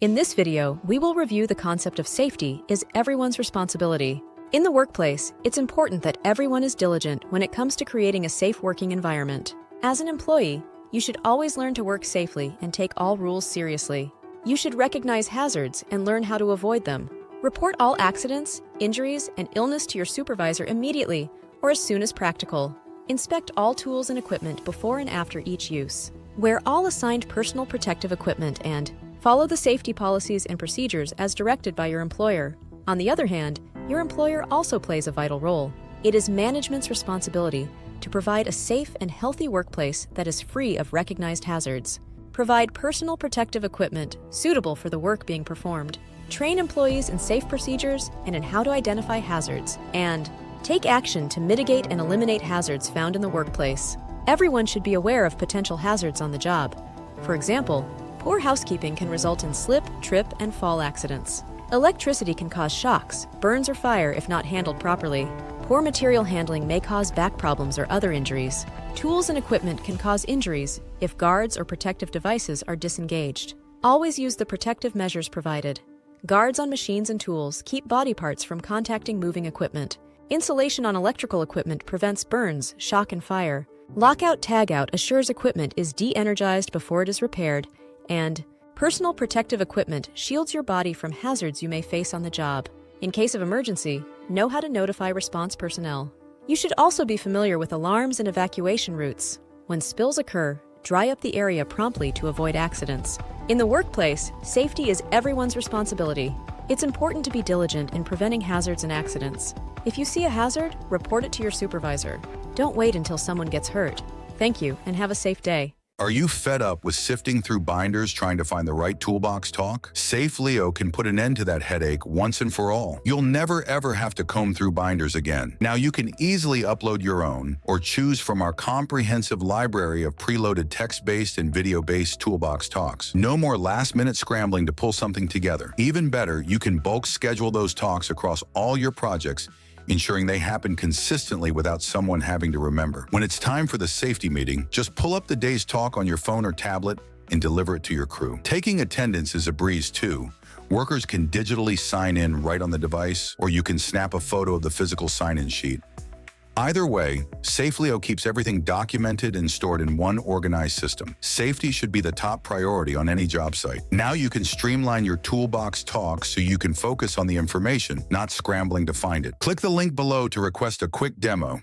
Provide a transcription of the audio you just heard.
In this video, we will review the concept of safety is everyone's responsibility. In the workplace, it's important that everyone is diligent when it comes to creating a safe working environment. As an employee, you should always learn to work safely and take all rules seriously. You should recognize hazards and learn how to avoid them. Report all accidents, injuries, and illness to your supervisor immediately or as soon as practical. Inspect all tools and equipment before and after each use. Wear all assigned personal protective equipment and follow the safety policies and procedures as directed by your employer. On the other hand, your employer also plays a vital role. It is management's responsibility to provide a safe and healthy workplace that is free of recognized hazards. Provide personal protective equipment suitable for the work being performed. Train employees in safe procedures and in how to identify hazards. And take action to mitigate and eliminate hazards found in the workplace. Everyone should be aware of potential hazards on the job. For example, poor housekeeping can result in slip, trip, and fall accidents. Electricity can cause shocks, burns, or fire if not handled properly. Poor material handling may cause back problems or other injuries. Tools and equipment can cause injuries if guards or protective devices are disengaged. Always use the protective measures provided. Guards on machines and tools keep body parts from contacting moving equipment. Insulation on electrical equipment prevents burns, shock, and fire. Lockout/tagout assures equipment is de-energized before it is repaired, and personal protective equipment shields your body from hazards you may face on the job. In case of emergency, know how to notify response personnel. You should also be familiar with alarms and evacuation routes. When spills occur, dry up the area promptly to avoid accidents. In the workplace, safety is everyone's responsibility. It's important to be diligent in preventing hazards and accidents. If you see a hazard, report it to your supervisor. Don't wait until someone gets hurt. Thank you, and have a safe day. Are you fed up with sifting through binders trying to find the right toolbox talk? SafeLeo can put an end to that headache once and for all. You'll never ever have to comb through binders again. Now you can easily upload your own or choose from our comprehensive library of preloaded text-based and video-based toolbox talks. No more last-minute scrambling to pull something together. Even better, you can bulk schedule those talks across all your projects, ensuring they happen consistently without someone having to remember. When it's time for the safety meeting, just pull up the day's talk on your phone or tablet and deliver it to your crew. Taking attendance is a breeze too. Workers can digitally sign in right on the device, or you can snap a photo of the physical sign-in sheet. Either way, SafeLeo keeps everything documented and stored in one organized system. Safety should be the top priority on any job site. Now you can streamline your toolbox talk so you can focus on the information, not scrambling to find it. Click the link below to request a quick demo.